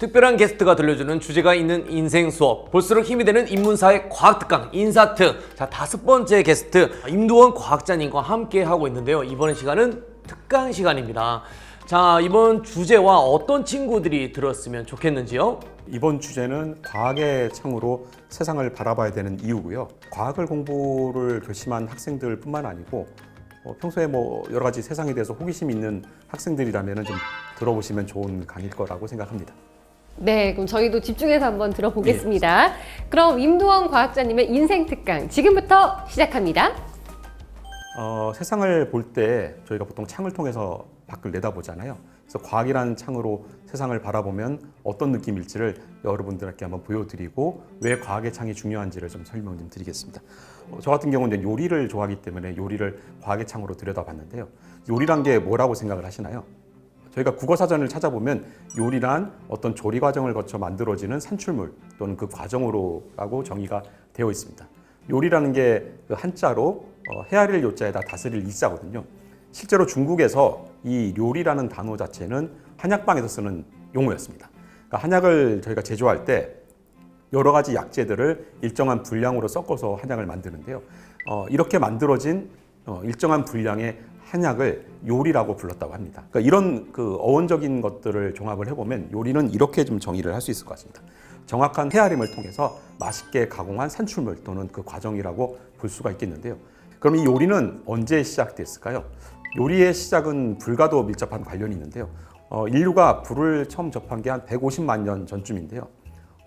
특별한 게스트가 들려주는 주제가 있는 인생 수업, 볼수록 힘이 되는 인문사의 과학특강 인사트. 자, 5번째 게스트 임두원 과학자님과 함께 하고 있는데요. 이번 시간은 특강 시간입니다. 자, 이번 주제와 어떤 친구들이 들었으면 좋겠는지요? 이번 주제는 과학의 창으로 세상을 바라봐야 되는 이유고요. 과학을 공부를 결심한 학생들 뿐만 아니고 평소에 여러 가지 세상에 대해서 호기심 있는 학생들이라면 좀 들어보시면 좋은 강의일 거라고 생각합니다. 네, 그럼 저희도 집중해서 한번 들어보겠습니다. 그럼 임두원 과학자님의 인생 특강 지금부터 시작합니다. 세상을 볼 때 저희가 보통 창을 통해서 밖을 내다보잖아요. 그래서 과학이라는 창으로 세상을 바라보면 어떤 느낌일지를 여러분들께 한번 보여드리고 왜 과학의 창이 중요한지를 좀 설명 좀 드리겠습니다. 저 같은 경우는 요리를 좋아하기 때문에 요리를 과학의 창으로 들여다봤는데요. 요리란 게 뭐라고 생각을 하시나요? 저희가 국어사전을 찾아보면 요리란 어떤 조리 과정을 거쳐 만들어지는 산출물 또는 그 과정으로라고 정의가 되어 있습니다. 요리라는 게 그 한자로 헤아릴 요자에다 다스릴 이자거든요. 실제로 중국에서 이 요리라는 단어 자체는 한약방에서 쓰는 용어였습니다. 그러니까 한약을 저희가 제조할 때 여러 가지 약재들을 일정한 분량으로 섞어서 한약을 만드는데요. 이렇게 만들어진 일정한 분량의 한약을 요리라고 불렀다고 합니다. 그러니까 이런 그 어원적인 것들을 종합을 해보면 요리는 이렇게 좀 정의를 할 수 있을 것 같습니다. 정확한 헤아림을 통해서 맛있게 가공한 산출물 또는 그 과정이라고 볼 수가 있겠는데요. 그럼 이 요리는 언제 시작됐을까요? 요리의 시작은 불과도 밀접한 관련이 있는데요. 인류가 불을 처음 접한 게 한 150만 년 전쯤인데요.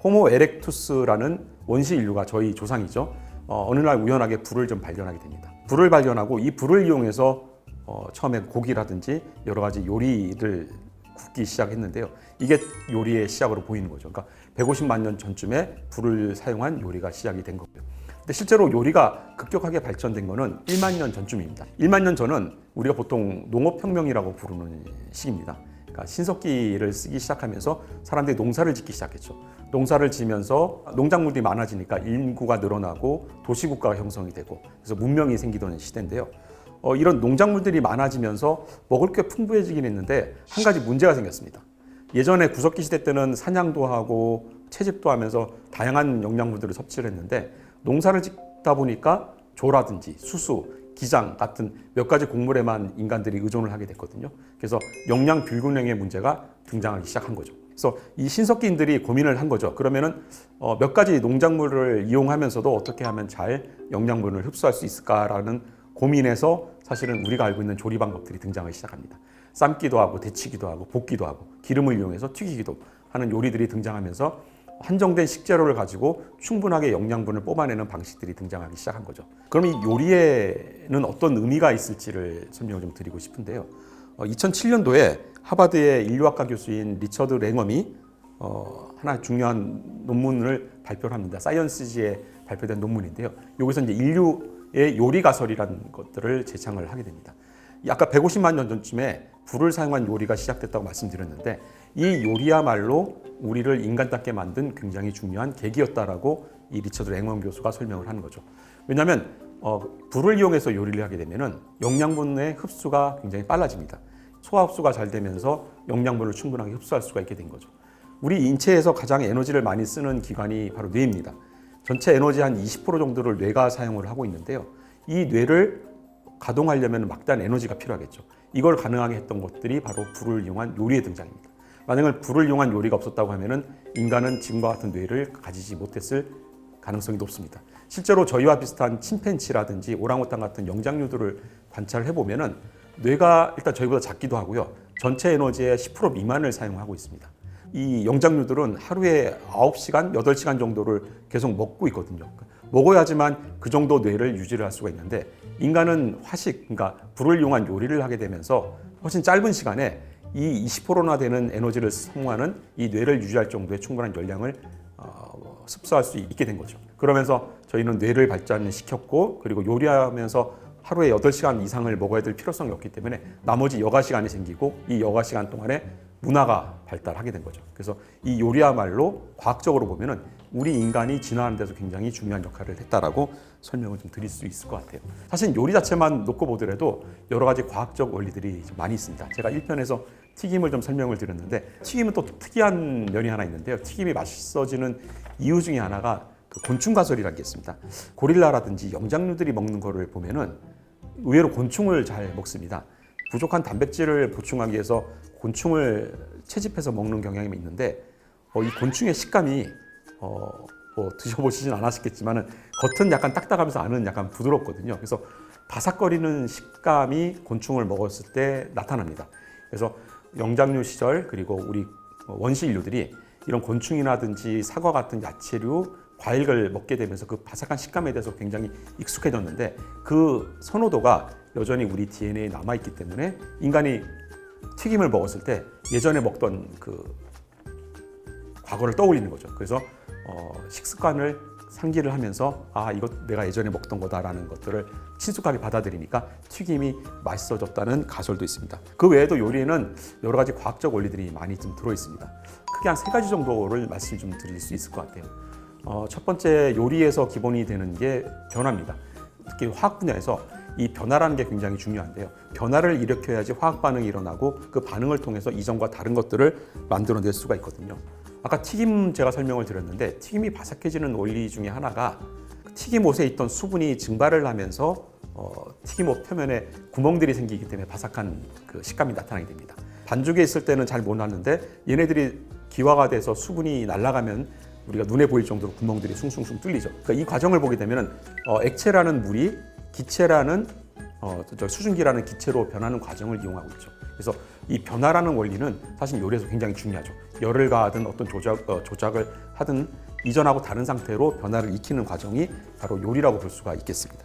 호모 에렉투스라는 원시 인류가 저희 조상이죠. 어느 날 우연하게 불을 좀 발견하게 됩니다. 불을 발견하고 이 불을 이용해서 처음에 고기라든지 여러 가지 요리를 굽기 시작했는데요. 이게 요리의 시작으로 보이는 거죠. 그러니까 150만 년 전쯤에 불을 사용한 요리가 시작이 된 거고요. 근데 실제로 요리가 급격하게 발전된 거는 1만 년 전쯤입니다. 1만 년 전은 우리가 보통 농업혁명이라고 부르는 시기입니다. 그러니까 신석기를 쓰기 시작하면서 사람들이 농사를 짓기 시작했죠. 농사를 지면서 농작물이 많아지니까 인구가 늘어나고 도시국가가 형성이 되고 그래서 문명이 생기던 시대인데요. 이런 농작물들이 많아지면서 먹을 게 풍부해지긴 했는데 한 가지 문제가 생겼습니다. 예전에 구석기 시대 때는 사냥도 하고 채집도 하면서 다양한 영양분들을 섭취를 했는데 농사를 짓다 보니까 조라든지 수수, 기장 같은 몇 가지 곡물에만 인간들이 의존을 하게 됐거든요. 그래서 영양 불균형의 문제가 등장하기 시작한 거죠. 그래서 이 신석기인들이 고민을 한 거죠. 그러면은 몇 가지 농작물을 이용하면서도 어떻게 하면 잘 영양분을 흡수할 수 있을까라는 고민에서 사실은 우리가 알고 있는 조리 방법들이 등장하기 시작합니다. 삶기도 하고 데치기도 하고 볶기도 하고 기름을 이용해서 튀기기도 하는 요리들이 등장하면서 한정된 식재료를 가지고 충분하게 영양분을 뽑아내는 방식들이 등장하기 시작한 거죠. 그럼 이 요리에는 어떤 의미가 있을지를 설명을 좀 드리고 싶은데요. 2007년도에 하버드의 인류학과 교수인 리처드 랭엄이 하나 중요한 논문을 발표를 합니다. 사이언스지에 발표된 논문인데요. 여기서 이제 인류의 요리 가설이라는 것들을 제창을 하게 됩니다. 아까 150만 년 전쯤에 불을 사용한 요리가 시작됐다고 말씀드렸는데 이 요리야말로 우리를 인간답게 만든 굉장히 중요한 계기였다라고 이 리처드 랭엄 교수가 설명을 하는 거죠. 왜냐하면 불을 이용해서 요리를 하게 되면은 영양분의 흡수가 굉장히 빨라집니다. 소화 흡수가 잘 되면서 영양분을 충분하게 흡수할 수가 있게 된 거죠. 우리 인체에서 가장 에너지를 많이 쓰는 기관이 바로 뇌입니다. 전체 에너지 한 20% 정도를 뇌가 사용을 하고 있는데요. 이 뇌를 가동하려면 막대한 에너지가 필요하겠죠. 이걸 가능하게 했던 것들이 바로 불을 이용한 요리의 등장입니다. 만약에 불을 이용한 요리가 없었다고 하면은 인간은 지금과 같은 뇌를 가지지 못했을 가능성이 높습니다. 실제로 저희와 비슷한 침팬지라든지 오랑우탄 같은 영장류들을 관찰해 보면은 뇌가 일단 저희보다 작기도 하고요. 전체 에너지의 10% 미만을 사용하고 있습니다. 이 영장류들은 하루에 9시간, 8시간 정도를 계속 먹고 있거든요. 먹어야지만 그 정도 뇌를 유지를 할 수가 있는데 인간은 화식, 그러니까 불을 이용한 요리를 하게 되면서 훨씬 짧은 시간에 이 20%나 되는 에너지를 소모하는 이 뇌를 유지할 정도의 충분한 열량을 흡수할 수 있게 된 거죠. 그러면서 저희는 뇌를 발전시켰고 그리고 요리하면서 하루에 8시간 이상을 먹어야 될 필요성이 없기 때문에 나머지 여가 시간이 생기고 이 여가 시간 동안에 문화가 발달하게 된 거죠. 그래서 이 요리야말로 과학적으로 보면은 우리 인간이 진화하는 데서 굉장히 중요한 역할을 했다라고 설명을 좀 드릴 수 있을 것 같아요. 사실 요리 자체만 놓고 보더라도 여러 가지 과학적 원리들이 좀 많이 있습니다. 제가 1편에서 튀김을 좀 설명을 드렸는데 튀김은 또 특이한 면이 하나 있는데요. 튀김이 맛있어지는 이유 중에 하나가 그 곤충 가설이라는 게 있습니다. 고릴라라든지 영장류들이 먹는 거를 보면은 의외로 곤충을 잘 먹습니다. 부족한 단백질을 보충하기 위해서 곤충을 채집해서 먹는 경향이 있는데 이 곤충의 식감이 뭐 드셔보시진 않았겠지만은 겉은 약간 딱딱하면서 안은 약간 부드럽거든요. 그래서 바삭거리는 식감이 곤충을 먹었을 때 나타납니다. 그래서 영장류 시절 그리고 우리 원시 인류들이 이런 곤충이라든지 사과 같은 야채류, 과일을 먹게 되면서 그 바삭한 식감에 대해서 굉장히 익숙해졌는데 그 선호도가 여전히 우리 DNA에 남아있기 때문에 인간이 튀김을 먹었을 때 예전에 먹던 그 과거를 떠올리는 거죠. 그래서 식습관을 상기를 하면서 이거 내가 예전에 먹던 거다라는 것들을 친숙하게 받아들이니까 튀김이 맛있어졌다는 가설도 있습니다. 그 외에도 요리에는 여러 가지 과학적 원리들이 많이 좀 들어 있습니다. 크게 한 3가지 정도를 말씀 좀 드릴 수 있을 것 같아요. 첫 번째, 요리에서 기본이 되는 게 변화입니다. 특히 화학 분야에서 이 변화라는 게 굉장히 중요한데요. 변화를 일으켜야지 화학 반응이 일어나고 그 반응을 통해서 이전과 다른 것들을 만들어낼 수가 있거든요. 아까 튀김 제가 설명을 드렸는데 튀김이 바삭해지는 원리 중에 하나가 튀김옷에 있던 수분이 증발을 하면서 튀김옷 표면에 구멍들이 생기기 때문에 바삭한 그 식감이 나타나게 됩니다. 반죽에 있을 때는 잘 못 났는데 얘네들이 기화가 돼서 수분이 날아가면 우리가 눈에 보일 정도로 구멍들이 숭숭숭 뚫리죠. 그러니까 이 과정을 보게 되면 액체라는 물이 기체라는 수증기라는 기체로 변하는 과정을 이용하고 있죠. 그래서 이 변화라는 원리는 사실 요리에서 굉장히 중요하죠. 열을 가하든 어떤 조작을 하든 이전하고 다른 상태로 변화를 익히는 과정이 바로 요리라고 볼 수가 있겠습니다.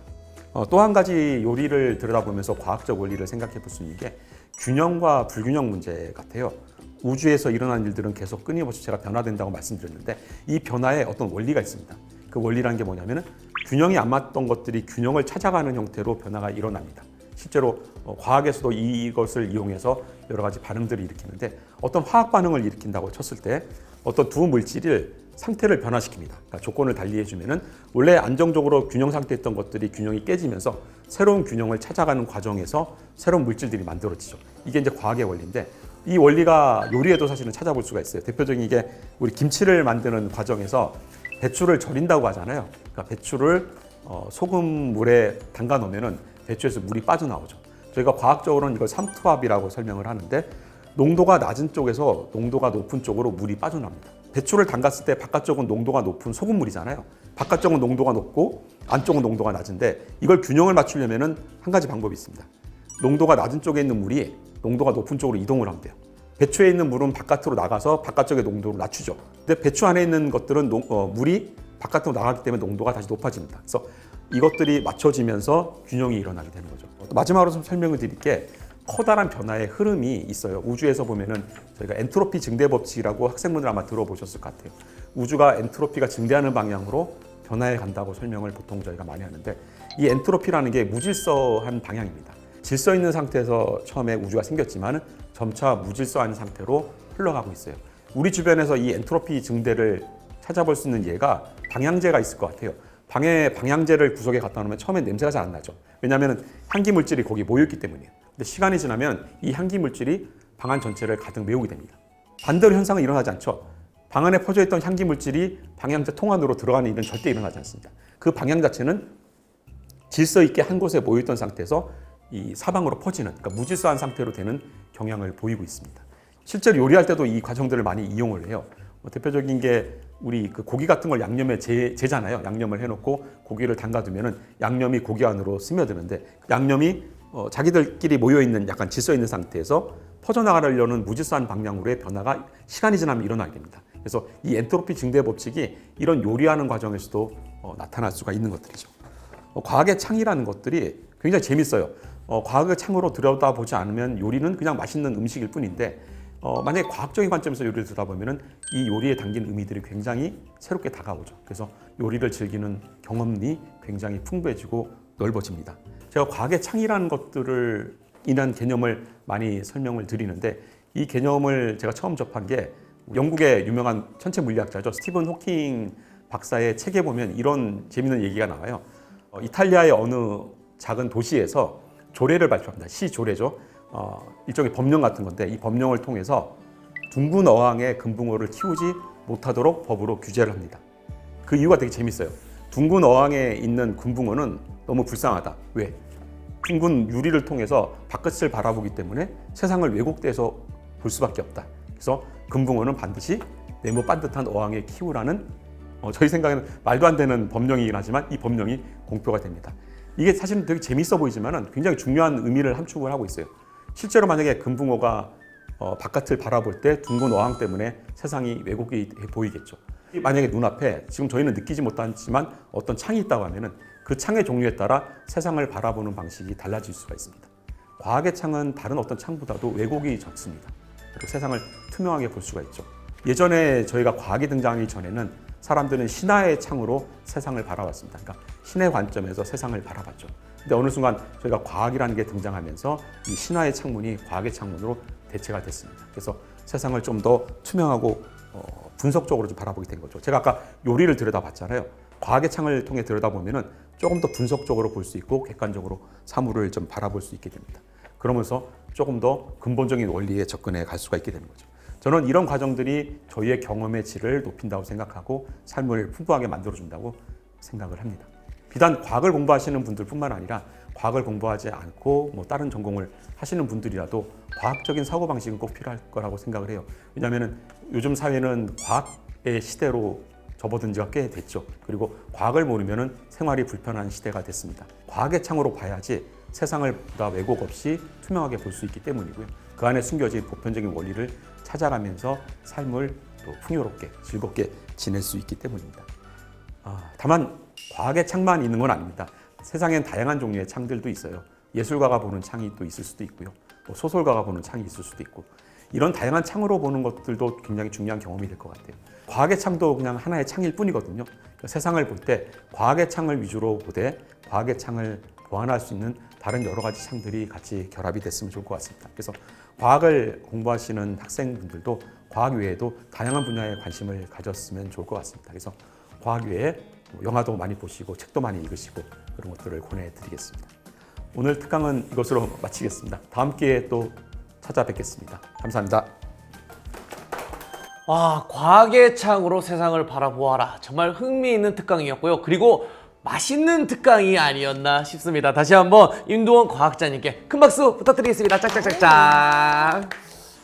또 한 가지 요리를 들여다보면서 과학적 원리를 생각해 볼 수 있는 게 균형과 불균형 문제 같아요. 우주에서 일어나는 일들은 계속 끊임없이 제가 변화된다고 말씀드렸는데 이 변화에 어떤 원리가 있습니다. 그 원리라는 게 뭐냐면은 균형이 안 맞던 것들이 균형을 찾아가는 형태로 변화가 일어납니다. 실제로 과학에서도 이것을 이용해서 여러 가지 반응들을 일으키는데 어떤 화학 반응을 일으킨다고 쳤을 때 어떤 두 물질을 상태를 변화시킵니다. 그러니까 조건을 달리해주면은 원래 안정적으로 균형 상태에 있던 것들이 균형이 깨지면서 새로운 균형을 찾아가는 과정에서 새로운 물질들이 만들어지죠. 이게 이제 과학의 원리인데 이 원리가 요리에도 사실은 찾아볼 수가 있어요. 대표적인 게 우리 김치를 만드는 과정에서 배추를 절인다고 하잖아요. 그러니까 배추를 소금물에 담가 놓으면은 배추에서 물이 빠져나오죠. 저희가 과학적으로는 이걸 삼투압이라고 설명을 하는데 농도가 낮은 쪽에서 농도가 높은 쪽으로 물이 빠져나옵니다. 배추를 담갔을 때 바깥쪽은 농도가 높은 소금물이잖아요. 바깥쪽은 농도가 높고 안쪽은 농도가 낮은데 이걸 균형을 맞추려면은 한 가지 방법이 있습니다. 농도가 낮은 쪽에 있는 물이 농도가 높은 쪽으로 이동을 하면 돼요. 배추에 있는 물은 바깥으로 나가서 바깥쪽의 농도를 낮추죠. 근데 배추 안에 있는 것들은 물이 바깥으로 나가기 때문에 농도가 다시 높아집니다. 그래서 이것들이 맞춰지면서 균형이 일어나게 되는 거죠. 마지막으로 좀 설명을 드릴 게 커다란 변화의 흐름이 있어요. 우주에서 보면은 저희가 엔트로피 증대 법칙이라고 학생분들 아마 들어보셨을 것 같아요. 우주가 엔트로피가 증대하는 방향으로 변화해 간다고 설명을 보통 저희가 많이 하는데 이 엔트로피라는 게 무질서한 방향입니다. 질서 있는 상태에서 처음에 우주가 생겼지만 점차 무질서한 상태로 흘러가고 있어요. 우리 주변에서 이 엔트로피 증대를 찾아볼 수 있는 예가 방향제가 있을 것 같아요. 방에 방향제를 구석에 갖다 놓으면 처음엔 냄새가 잘 안 나죠. 왜냐하면 향기 물질이 거기 모여있기 때문이에요. 근데 시간이 지나면 이 향기 물질이 방 안 전체를 가득 메우게 됩니다. 반대로 현상은 일어나지 않죠. 방 안에 퍼져있던 향기 물질이 방향제 통 안으로 들어가는 일은 절대 일어나지 않습니다. 그 방향 자체는 질서 있게 한 곳에 모여있던 상태에서 이 사방으로 퍼지는, 그러니까 무질서한 상태로 되는 경향을 보이고 있습니다. 실제로 요리할 때도 이 과정들을 많이 이용을 해요. 대표적인 게 우리 그 고기 같은 걸 양념에 재잖아요. 양념을 해놓고 고기를 담가두면은 양념이 고기 안으로 스며드는데 양념이 자기들끼리 모여있는 약간 질서 있는 상태에서 퍼져나가려는 무질서한 방향으로의 변화가 시간이 지나면 일어나게 됩니다. 그래서 이 엔트로피 증대 법칙이 이런 요리하는 과정에서도 나타날 수가 있는 것들이죠. 과학의 창이라는 것들이 굉장히 재밌어요. 과학의 창으로 들여다보지 않으면 요리는 그냥 맛있는 음식일 뿐인데 만약에 과학적인 관점에서 요리를 들여다보면 이 요리에 담긴 의미들이 굉장히 새롭게 다가오죠. 그래서 요리를 즐기는 경험이 굉장히 풍부해지고 넓어집니다. 제가 과학의 창이라는 것들을 이란 개념을 많이 설명을 드리는데 이 개념을 제가 처음 접한 게 영국의 유명한 천체 물리학자죠. 스티븐 호킹 박사의 책에 보면 이런 재밌는 얘기가 나와요. 이탈리아의 어느 작은 도시에서 조례를 발표합니다. 시조례죠. 일종의 법령 같은 건데 이 법령을 통해서 둥근 어항의 금붕어를 키우지 못하도록 법으로 규제를 합니다. 그 이유가 되게 재밌어요. 둥근 어항에 있는 금붕어는 너무 불쌍하다. 왜? 둥근 유리를 통해서 바깥을 바라보기 때문에 세상을 왜곡돼서 볼 수밖에 없다. 그래서 금붕어는 반드시 네모 반듯한 어항에 키우라는 저희 생각에는 말도 안 되는 법령이긴 하지만 이 법령이 공표가 됩니다. 이게 사실은 되게 재밌어 보이지만 굉장히 중요한 의미를 함축을 하고 있어요. 실제로 만약에 금붕어가 바깥을 바라볼 때 둥근 어항 때문에 세상이 왜곡이 보이겠죠. 만약에 눈앞에 지금 저희는 느끼지 못하지만 어떤 창이 있다고 하면은 그 창의 종류에 따라 세상을 바라보는 방식이 달라질 수가 있습니다. 과학의 창은 다른 어떤 창보다도 왜곡이 적습니다. 그리고 세상을 투명하게 볼 수가 있죠. 예전에 저희가 과학이 등장하기 전에는 사람들은 신화의 창으로 세상을 바라봤습니다. 그러니까 신의 관점에서 세상을 바라봤죠. 근데 어느 순간 저희가 과학이라는 게 등장하면서 이 신화의 창문이 과학의 창문으로 대체가 됐습니다. 그래서 세상을 좀 더 투명하고 분석적으로 좀 바라보게 된 거죠. 제가 아까 요리를 들여다봤잖아요. 과학의 창을 통해 들여다보면은 조금 더 분석적으로 볼 수 있고 객관적으로 사물을 좀 바라볼 수 있게 됩니다. 그러면서 조금 더 근본적인 원리에 접근해 갈 수가 있게 되는 거죠. 저는 이런 과정들이 저희의 경험의 질을 높인다고 생각하고 삶을 풍부하게 만들어준다고 생각을 합니다. 비단 과학을 공부하시는 분들뿐만 아니라 과학을 공부하지 않고 다른 전공을 하시는 분들이라도 과학적인 사고방식은 꼭 필요할 거라고 생각을 해요. 왜냐하면 요즘 사회는 과학의 시대로 접어든 지가 꽤 됐죠. 그리고 과학을 모르면 생활이 불편한 시대가 됐습니다. 과학의 창으로 봐야지 세상을 보다 왜곡 없이 투명하게 볼 수 있기 때문이고요. 그 안에 숨겨진 보편적인 원리를 찾아가면서 삶을 또 풍요롭게 즐겁게 지낼 수 있기 때문입니다. 다만 과학의 창만 있는 건 아닙니다. 세상엔 다양한 종류의 창들도 있어요. 예술가가 보는 창이 또 있을 수도 있고요. 소설가가 보는 창이 있을 수도 있고 이런 다양한 창으로 보는 것들도 굉장히 중요한 경험이 될 것 같아요. 과학의 창도 그냥 하나의 창일 뿐이거든요. 그러니까 세상을 볼 때 과학의 창을 위주로 보되 과학의 창을 보완할 수 있는 다른 여러 가지 창들이 같이 결합이 됐으면 좋을 것 같습니다. 그래서 과학을 공부하시는 학생분들도 과학 외에도 다양한 분야에 관심을 가졌으면 좋을 것 같습니다. 그래서 과학 외에 영화도 많이 보시고 책도 많이 읽으시고 그런 것들을 권해드리겠습니다. 오늘 특강은 이것으로 마치겠습니다. 다음 기회에 또 찾아뵙겠습니다. 감사합니다. 과학의 창으로 세상을 바라보아라. 정말 흥미있는 특강이었고요. 그리고 맛있는 특강이 아니었나 싶습니다. 다시 한번 임두원 과학자님께 큰 박수 부탁드리겠습니다. 짝짝짝짝.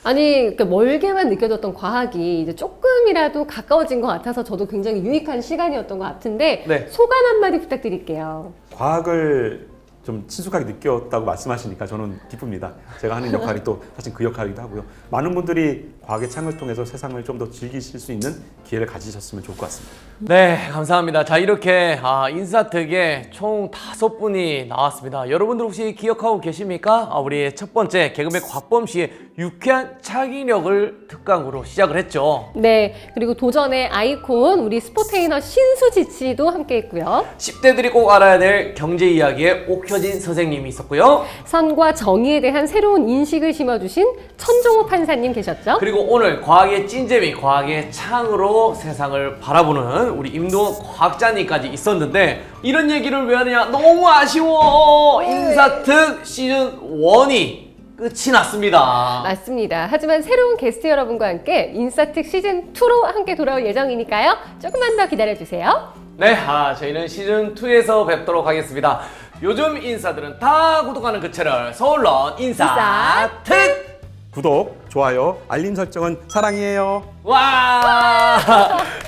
아니, 멀게만 느껴졌던 과학이 이제 조금이라도 가까워진 것 같아서 저도 굉장히 유익한 시간이었던 것 같은데 네. 소감 한마디 부탁드릴게요. 과학을 좀 친숙하게 느꼈다고 말씀하시니까 저는 기쁩니다. 제가 하는 역할이 또 사실 그 역할이기도 하고요. 많은 분들이 과학의 창을 통해서 세상을 좀 더 즐기실 수 있는 기회를 가지셨으면 좋을 것 같습니다. 네, 감사합니다. 자, 이렇게 인사특에 총 5분이 나왔습니다. 여러분들 혹시 기억하고 계십니까? 우리 첫 번째 개그맨 곽범 씨의 유쾌한 차기력을 특강으로 시작을 했죠. 네, 그리고 도전의 아이콘 우리 스포테이너 신수지 씨도 함께 했고요. 10대들이 꼭 알아야 될 경제 이야기에 옥효진 선생님이 있었고요. 선과 정의에 대한 새로운 인식을 심어주신 천종호 판사님 계셨죠? 그리고 오늘 과학의 찐재미, 과학의 창으로 세상을 바라보는 우리 임두원 과학자님까지 있었는데 이런 얘기를 왜 하느냐? 너무 아쉬워! 인사특 시즌 1이 끝이 났습니다. 맞습니다. 하지만 새로운 게스트 여러분과 함께 인사특 시즌2로 함께 돌아올 예정이니까요. 조금만 더 기다려주세요. 네, 저희는 시즌 2에서 뵙도록 하겠습니다. 요즘 인사들은 다 구독하는 그 채널 서울론 인사특! 구독, 좋아요, 알림 설정은 사랑이에요. 와!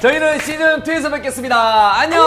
저희는 시즌 2에서 뵙겠습니다. 안녕!